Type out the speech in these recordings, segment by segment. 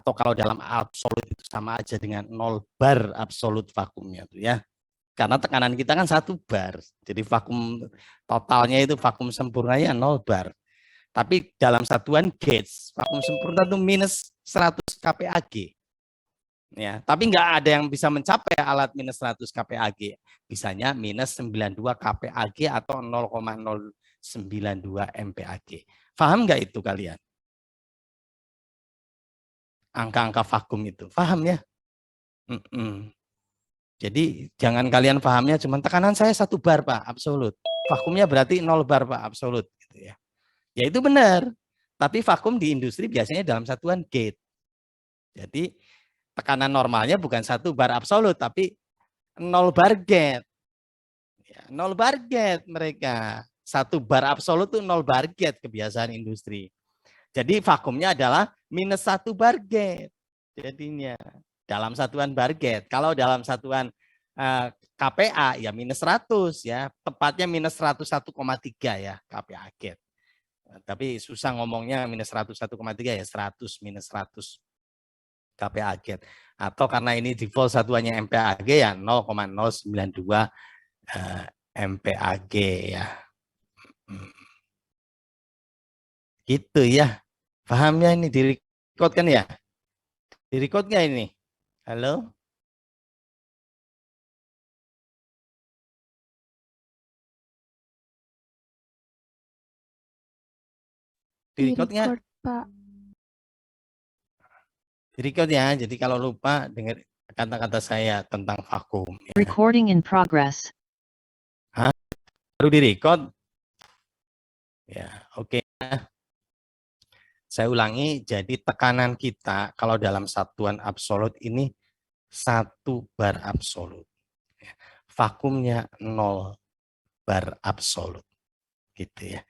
atau kalau dalam absolut itu sama aja dengan 0 bar absolut vakumnya tuh ya. Karena tekanan kita kan 1 bar. Jadi vakum totalnya itu vakum sempurnanya 0 bar. Tapi dalam satuan gauge, vakum sempurna itu minus 100 kPag. Ya, tapi nggak ada yang bisa mencapai alat minus 100 kPag. Bisanya minus 92 kPag atau 0,092 MPag. Paham nggak itu kalian? Angka-angka vakum itu. Paham ya? Jadi jangan kalian pahamnya cuma tekanan saya 1 bar Pak, absolut. Vakumnya berarti 0 bar Pak, absolut. Gitu ya. Ya itu benar. Tapi vakum di industri biasanya dalam satuan gauge. Jadi tekanan normalnya bukan 1 bar absolut, tapi 0 bar gauge. Ya, 0 bar gauge mereka. 1 bar absolut itu 0 bar gauge kebiasaan industri. Jadi vakumnya adalah minus 1 bar gauge. Jadinya dalam satuan bar gauge. Kalau dalam satuan KPA ya minus 100 ya, tepatnya minus 101,3 ya KPA gauge. Tapi susah ngomongnya minus 101,3 ya 100 minus 100 KPA gauge. Atau karena ini default satuannya MPAG ya 0,092 MPAG ya. Gitu ya. Pahamnya ini di-record kan ya? Di-record nggak ini? Halo? Di-record nggak? Pak. Di-record ya. Jadi kalau lupa dengar kata-kata saya tentang vakum. Ya. Recording in progress. Hah? Baru di-record? Ya, oke. Saya ulangi, jadi tekanan kita kalau dalam satuan absolut ini 1 bar absolut. Vakumnya 0 bar absolut. Gitu ya.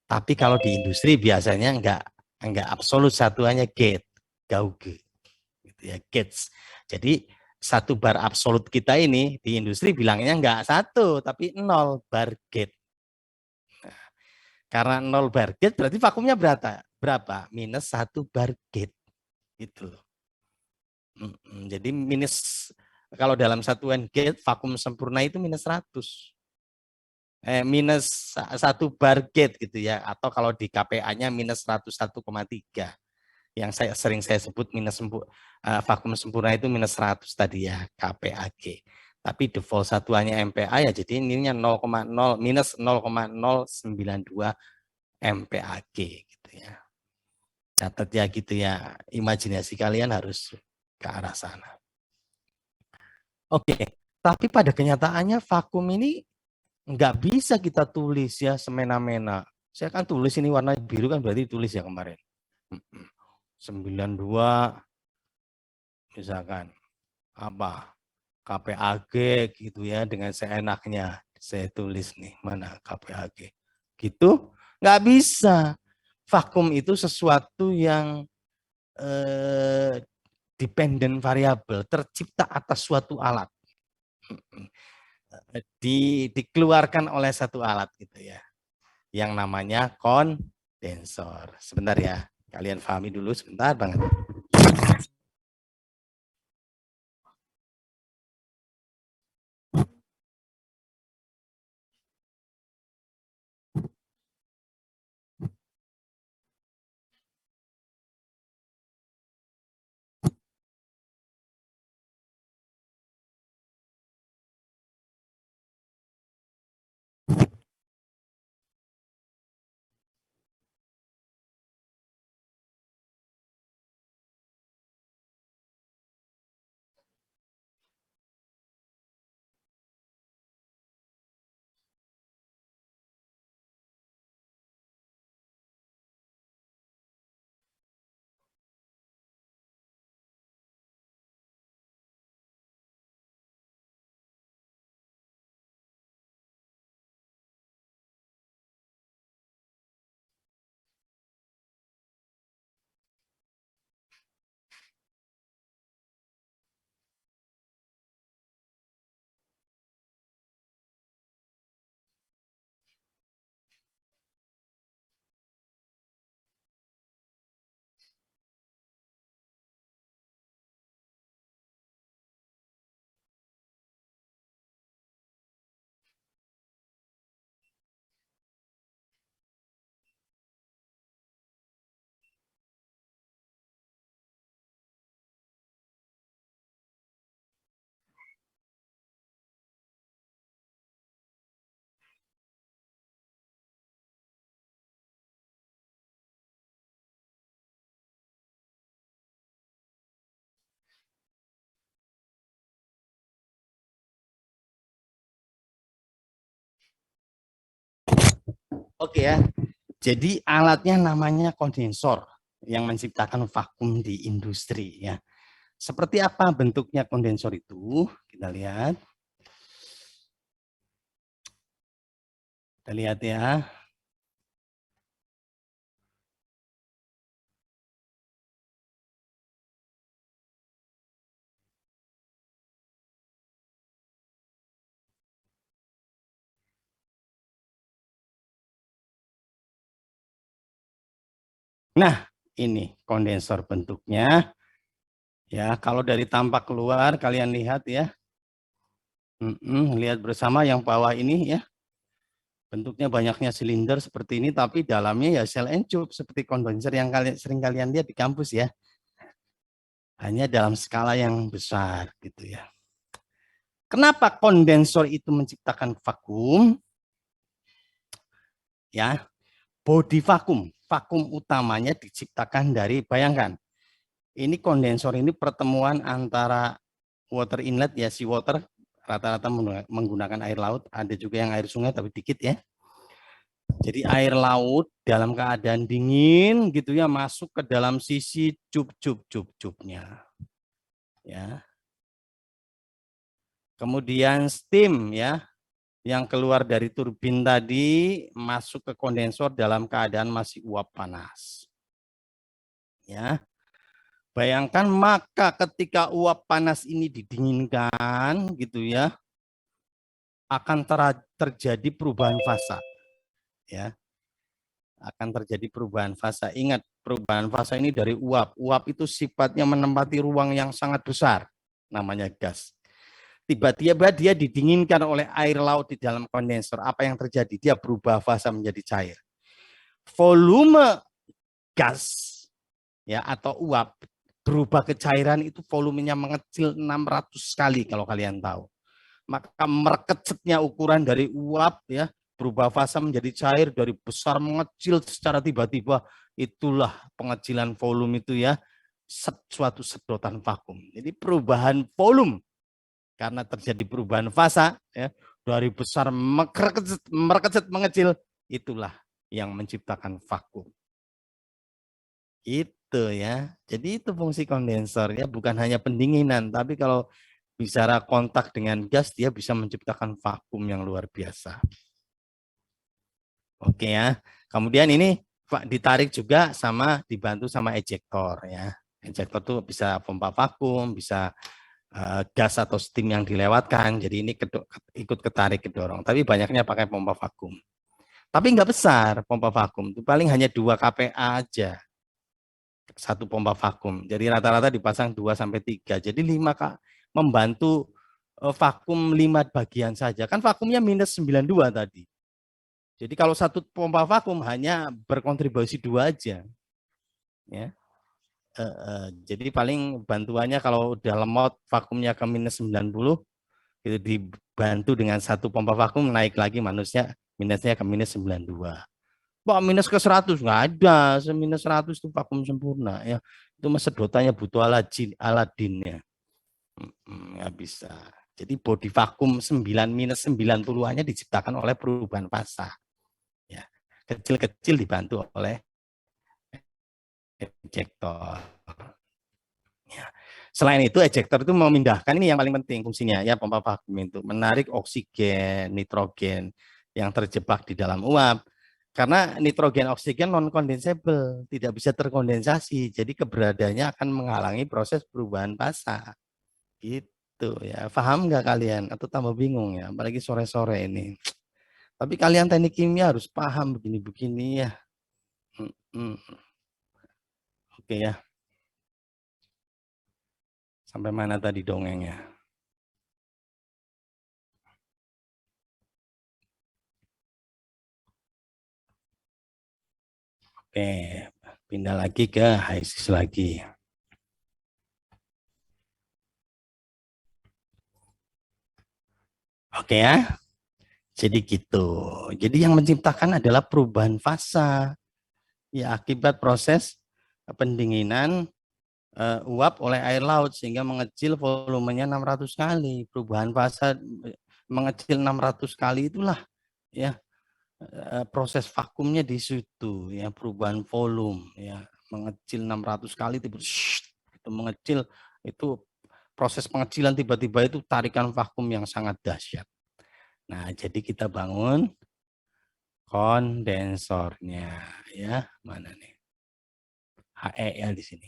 Tapi kalau di industri biasanya enggak absolut, satuannya gauge, gauge. Gitu ya, gauge. Jadi 1 bar absolut kita ini di industri bilangnya enggak 1, tapi 0 bar gauge. Nah, karena 0 bar gauge berarti vakumnya berapa? Minus 1 bar gauge. Gitu. Jadi minus, kalau dalam satuan gauge vakum sempurna itu minus 100. Minus 1 bar gauge gitu ya, atau kalau di KPA-nya minus 101,3. Yang sering saya sebut minus vakum sempurna itu minus 100 tadi ya, KPAG. Tapi default satuannya MPa ya, jadi ininya 0,0 minus 0,092 MPAG gitu ya. Catat ya gitu ya, imajinasi kalian harus ke arah sana. Oke, tapi pada kenyataannya vakum ini nggak bisa kita tulis ya semena-mena. Saya kan tulis ini warna biru kan berarti tulis ya kemarin. 92 misalkan apa KPAG gitu ya, dengan seenaknya saya tulis nih mana KPAG gitu, nggak bisa. Vakum itu sesuatu yang dependent variabel, tercipta atas suatu alat, dikeluarkan oleh satu alat gitu ya, yang namanya kondensor. Sebentar ya, kalian pahami dulu sebentar banget. Oke ya. Jadi alatnya namanya kondensor yang menciptakan vakum di industri ya. Seperti apa bentuknya kondensor itu? Kita lihat. Kita lihat ya. Nah, ini kondensor bentuknya. Ya, kalau dari tampak keluar kalian lihat ya. Lihat bersama yang bawah ini ya. Bentuknya banyaknya silinder seperti ini, tapi dalamnya ya sel and tube seperti kondenser yang sering kalian lihat di kampus ya. Hanya dalam skala yang besar gitu ya. Kenapa kondensor itu menciptakan vakum? Ya, body vakum. Vakum utamanya diciptakan dari, bayangkan, ini kondensor ini pertemuan antara water inlet ya, seawater, rata-rata menggunakan air laut, ada juga yang air sungai tapi dikit ya. Jadi air laut dalam keadaan dingin gitu ya, masuk ke dalam sisi cup-nya. Ya. Kemudian steam ya, yang keluar dari turbin tadi masuk ke kondensor dalam keadaan masih uap panas. Ya. Bayangkan maka ketika uap panas ini didinginkan gitu ya, akan terjadi perubahan fasa. Ya. Akan terjadi perubahan fasa. Ingat, perubahan fasa ini dari uap. Uap itu sifatnya menempati ruang yang sangat besar, namanya gas. Tiba-tiba dia didinginkan oleh air laut di dalam kondensor. Apa yang terjadi? Dia berubah fasa menjadi cair. Volume gas ya atau uap berubah ke cairan itu volumenya mengecil 600 kali kalau kalian tahu. Maka merkecetnya ukuran dari uap ya berubah fasa menjadi cair dari besar mengecil secara tiba-tiba, itulah pengecilan volume itu ya, suatu sedotan vakum. Jadi perubahan volume karena terjadi perubahan fasa ya, dari besar merkecet mengecil, itulah yang menciptakan vakum. Itu ya. Jadi itu fungsi kondensor ya, bukan hanya pendinginan, tapi kalau bicara kontak dengan gas dia bisa menciptakan vakum yang luar biasa. Oke ya. Kemudian ini ditarik juga sama, dibantu sama ejector ya. Ejector itu bisa pompa vakum, bisa gas atau steam yang dilewatkan. Jadi ini ikut ketarik kedorong. Tapi banyaknya pakai pompa vakum. Tapi nggak besar pompa vakum. Itu paling hanya 2 kPa aja. Satu pompa vakum. Jadi rata-rata dipasang 2 sampai 3. Jadi 5 membantu vakum 5 bagian saja. Kan vakumnya minus 92 tadi. Jadi kalau satu pompa vakum hanya berkontribusi 2 aja. Ya. Jadi paling bantuannya kalau udah lemot vakumnya ke minus 90, itu dibantu dengan satu pompa vakum naik lagi minusnya ke minus 92. Pak minus ke 100 nggak ada, minus 100 itu vakum sempurna ya. Itu mas sedotannya butuh Aladin ya. Nggak bisa. Jadi body vakum 9 minus 90-annya diciptakan oleh perubahan fasa. Ya. Kecil-kecil dibantu oleh ejector. Ya. Selain itu ejector itu memindahkan, ini yang paling penting fungsinya ya, pompa vakum itu menarik oksigen, nitrogen yang terjebak di dalam uap. Karena nitrogen oksigen non kondensable, tidak bisa terkondensasi, jadi keberadaannya akan menghalangi proses perubahan fasa. Gitu ya. Paham nggak kalian atau tambah bingung ya, apalagi sore-sore ini. Tapi kalian teknik kimia harus paham begini-begini ya. Oke ya. Sampai mana tadi dongengnya? Oke, pindah lagi ke HISIS lagi. Oke ya. Jadi gitu. Jadi yang menciptakan adalah perubahan fasa. Ya akibat proses pendinginan uap oleh air laut sehingga mengecil volumenya 600 kali. Perubahan fasa mengecil 600 kali itulah ya proses vakumnya di situ ya, perubahan volume ya, mengecil 600 kali tiba-tiba itu mengecil, itu proses pengecilan tiba-tiba itu tarikan vakum yang sangat dahsyat. Nah, jadi kita bangun kondensornya ya, mana nih? HE ya di sini.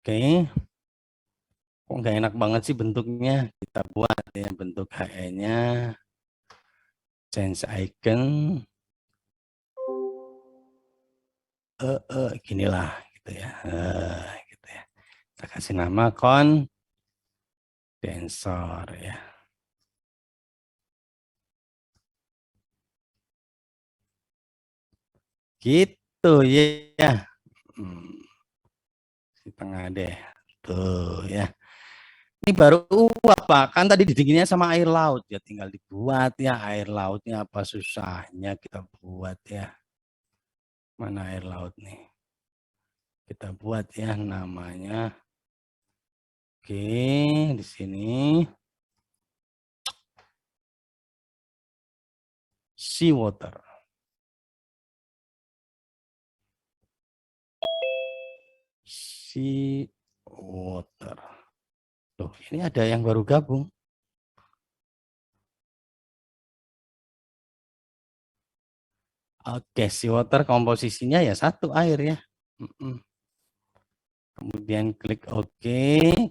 Oke. Kok nggak enak banget sih bentuknya? Kita buat ya bentuk HE-nya. Change icon. Ginilah gitu ya. Gitu ya. Kita kasih nama kondensor ya. Gitu ya. Di tengah deh. Tuh ya. Ini baru uap Pak. Kan tadi didinginnya sama air laut ya, tinggal dibuat ya air lautnya, apa susahnya kita buat ya. Mana air laut nih? Kita buat ya namanya. Oke, di sini seawater. Seawater. Loh, ini ada yang baru gabung. Oke, seawater komposisinya ya satu air ya. Kemudian klik OK,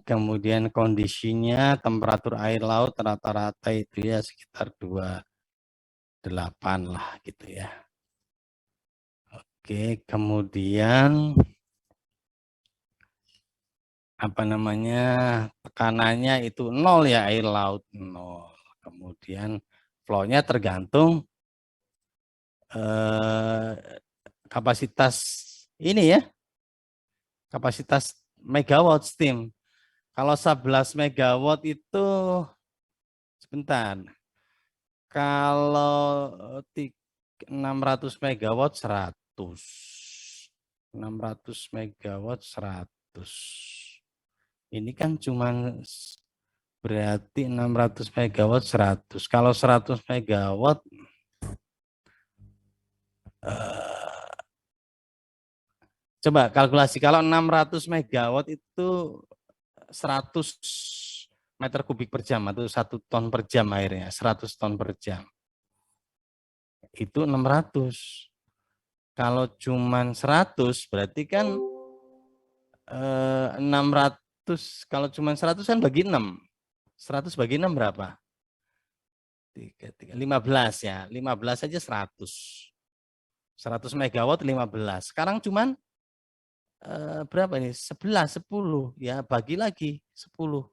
kemudian kondisinya temperatur air laut rata-rata itu ya sekitar 28 lah gitu ya. Oke, kemudian apa namanya, tekanannya itu 0 ya, air laut 0. Kemudian flow-nya tergantung kapasitas ini ya, kapasitas megawatt steam. Kalau 11 megawatt itu sebentar. Kalau 600 megawatt 100. 600 megawatt 100. Ini kan cuman berarti 600 megawatt 100. Kalau 100 megawatt coba kalkulasi, kalau 600 megawatt itu 100 meter kubik per jam atau 1 ton per jam airnya, 100 ton per jam. Itu 600. Kalau cuman 100 berarti kan 600, kalau cuman 100 kan bagi 6. 100 bagi 6 berapa? 15 ya, 15 aja 100. 100 megawatt 15. Sekarang cuman berapa ini? 11, 10 ya, bagi lagi 10.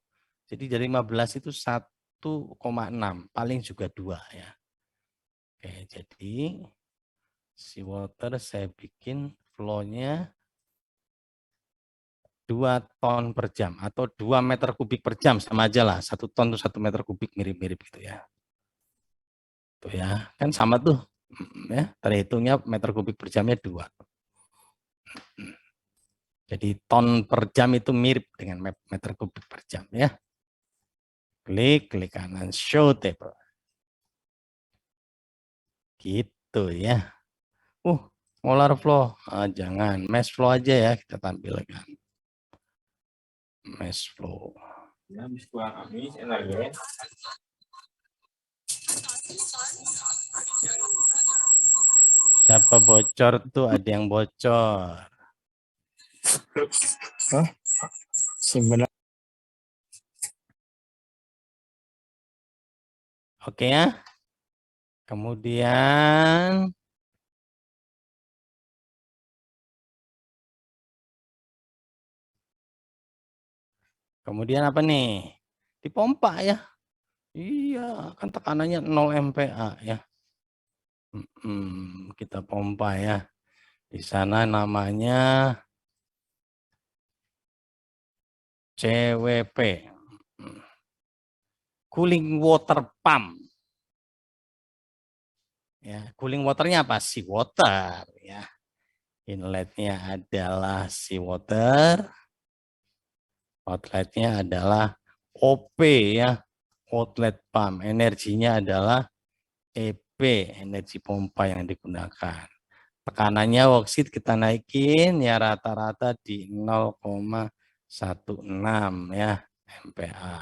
Jadi dari 15 itu 1,6, paling juga 2 ya. Oke, jadi seawater saya bikin flow-nya 2 ton per jam atau 2 meter kubik per jam, sama aja lah. 1 ton itu 1 meter kubik, mirip-mirip gitu ya. Tuh ya, kan sama tuh. Ya, terhitungnya meter kubik per jamnya 2. Jadi ton per jam itu mirip dengan meter kubik per jam ya. Klik kanan show table. Gitu ya. Molar flow. Jangan, mass flow aja ya kita tampilkan. Mass flow. Siapa bocor tuh, ada yang bocor. Sebenarnya. Oke ya. Kemudian apa nih? Dipompa ya. Iya, kan tekanannya 0 MPa ya. Kita pompa ya. Di sana namanya CWP. Cooling water pump. Ya, cooling waternya apa? Seawater ya. Inletnya adalah seawater. Outletnya adalah OP ya. outlet pump. Energinya adalah EP, energi pompa yang digunakan. Tekanannya boksit kita naikin ya rata-rata di 0,16 ya MPa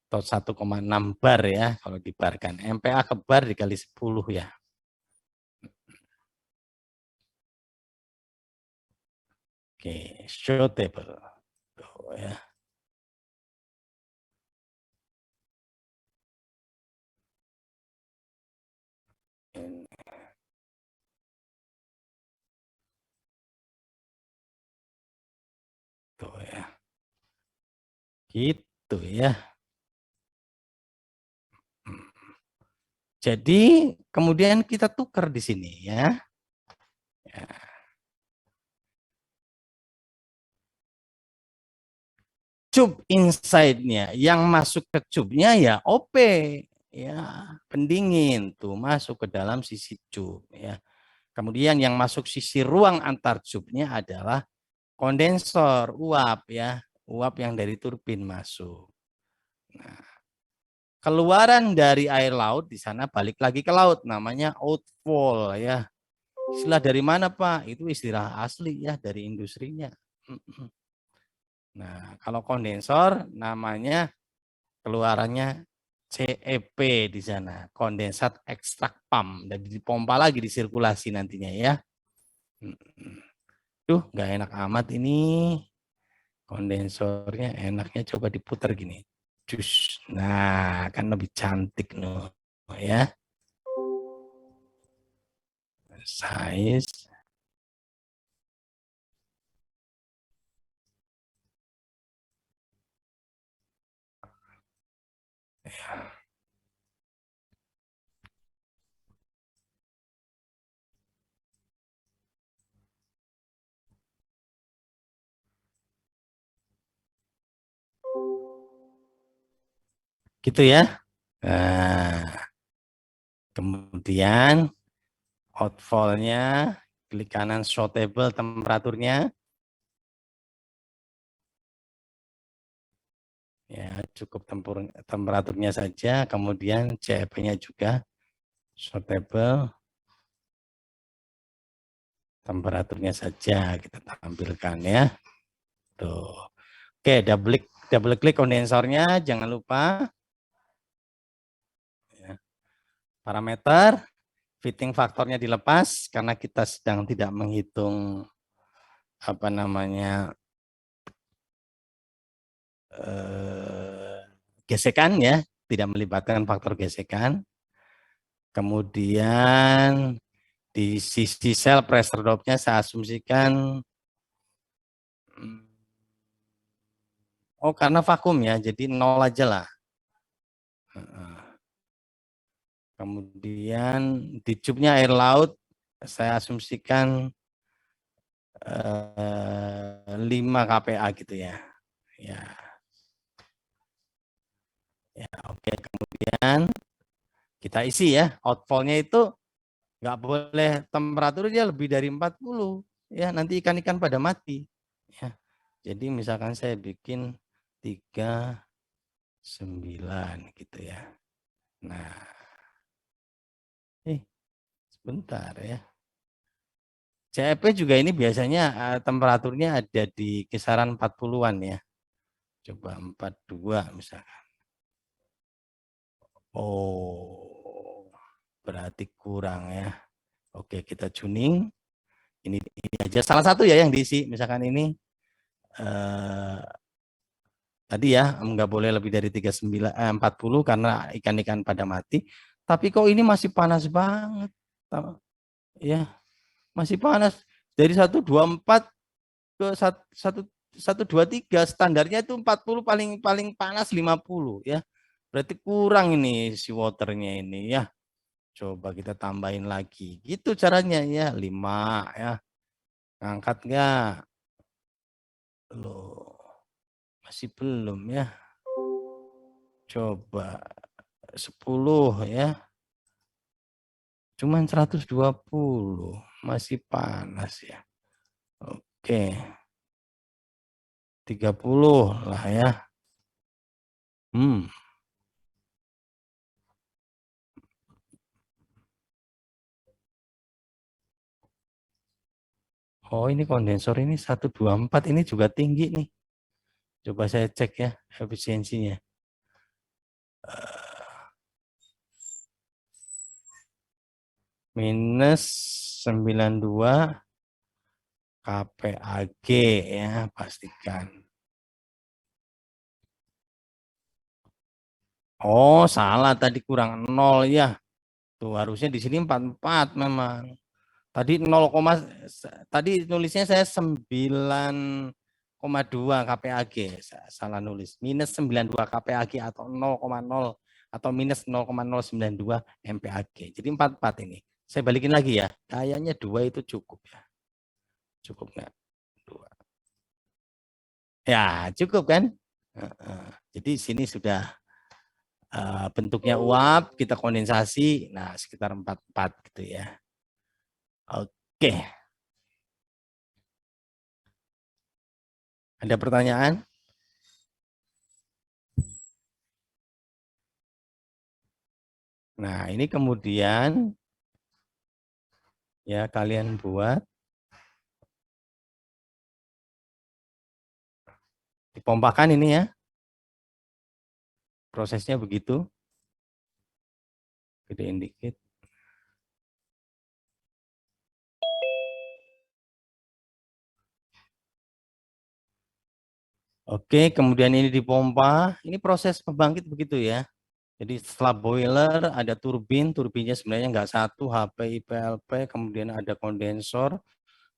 atau 1,6 bar ya kalau dibarkan. MPa ke bar dikali 10 ya. Oke, show table. Tuh, ya. Tuh ya. Gitu ya. Jadi kemudian kita tukar di sini ya. Cup inside-nya, yang masuk ke cupnya ya OP ya, pendingin tuh masuk ke dalam sisi cup ya. Kemudian yang masuk sisi ruang antar cupnya adalah kondensor, uap ya, uap yang dari turbin masuk. Nah, keluaran dari air laut di sana balik lagi ke laut, namanya outfall ya. Istilah dari mana Pak? Itu istilah asli ya dari industrinya. Nah, kalau kondensor namanya keluarannya CEP di sana, kondensat ekstrak pump, dan dipompa lagi di sirkulasi nantinya ya. Duh, nggak enak amat ini kondensornya, enaknya coba diputar gini. Cus. Nah, kan lebih cantik no ya. Size. Gitu ya. Nah, kemudian outfall-nya, klik kanan show table temperaturnya. Ya, cukup temperaturnya saja, kemudian CEP-nya juga sortable, temperaturnya saja kita tampilkan ya. Tuh. Oke, double klik kondensornya, jangan lupa. Ya. Parameter, fitting faktornya dilepas karena kita sedang tidak menghitung apa namanya gesekan ya, tidak melibatkan faktor gesekan. Kemudian di sisi sel pressure drop-nya saya asumsikan oh karena vakum ya, jadi 0 aja lah. Kemudian di cupnya air laut saya asumsikan 5 kPa gitu ya. Ya, ya oke. Kemudian kita isi ya, outfall-nya itu nggak boleh temperaturnya lebih dari 40 ya, nanti ikan-ikan pada mati ya. Jadi misalkan saya bikin 39 gitu ya. Nah, sebentar ya. CEP juga ini biasanya temperaturnya ada di kisaran 40-an ya. Coba 42 misalkan. Oh, berarti kurang ya. Oke, kita tuning. Ini aja salah satu ya yang diisi. Misalkan ini tadi ya nggak boleh lebih dari 40 karena ikan-ikan pada mati. Tapi kok ini masih panas banget. Ya, masih panas. Dari 124 ke 123 standarnya itu 40, paling paling panas 50 ya. Berarti kurang ini si waternya ini ya. Coba kita tambahin lagi. Gitu caranya ya, 5 ya. Ngangkat enggak? Loh, masih belum ya. Coba 10 ya. Cuman 120, masih panas ya. Oke. 30 lah ya. Hmm. Oh, ini kondensor ini 124 ini juga tinggi nih. Coba saya cek ya efisiensinya. Minus 92 KPAG ya, pastikan. Oh, salah tadi kurang 0 ya. Tuh harusnya di sini 44 memang. Tadi 0, tadi nulisnya saya 9,2 KPAG. Salah nulis. Minus 92 KPAG atau 0,0 atau minus 0,092 MPAG. Jadi 44 ini. Saya balikin lagi ya. Kayaknya 2 itu cukup ya. Cukup nggak? 2. Ya, cukup kan? Jadi sini sudah bentuknya uap, kita kondensasi, nah sekitar 44 gitu ya. Oke. Ada pertanyaan? Nah, ini kemudian ya kalian buat dipompakan ini ya. Prosesnya begitu. Gedein dikit. Oke, kemudian ini dipompa. Ini proses pembangkit begitu ya. Jadi setelah boiler ada turbin, turbinnya sebenarnya nggak satu, HP, IPLP, kemudian ada kondensor.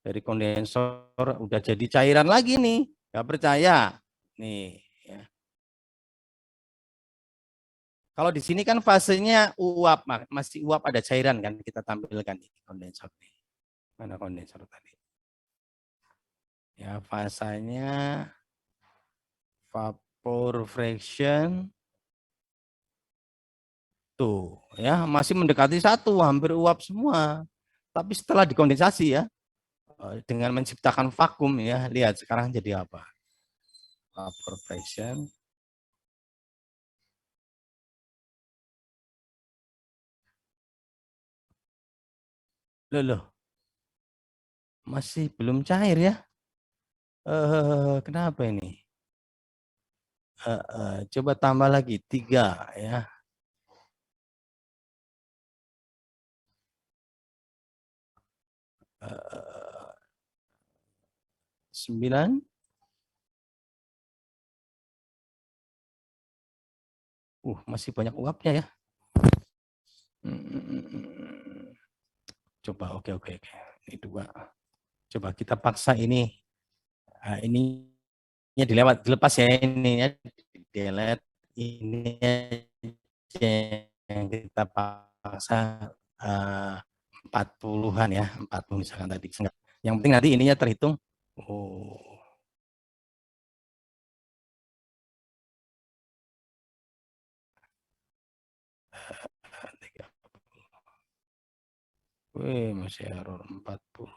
Dari kondensor udah jadi cairan lagi nih. Nggak percaya? Nih. Ya. Kalau di sini kan fasenya uap, masih uap ada cairan kan kita tampilkan di kondensor. Mana kondensor tadi? Ya, fasanya vapor fraction tuh ya masih mendekati satu, hampir uap semua. Tapi setelah dikondensasi ya dengan menciptakan vakum ya, lihat sekarang jadi apa? Vapor fraction. Loh, masih belum cair ya? Kenapa ini? Coba tambah lagi 3 ya. 9. Masih banyak uapnya ya. Coba oke. Ini 2. Coba kita paksa ini. Ininya dilepas ya ini ya. Delete ini yang kita paksa 40-an ya. 40 misalkan tadi. Yang penting nanti ininya terhitung. Oh. Wih, masih error 40.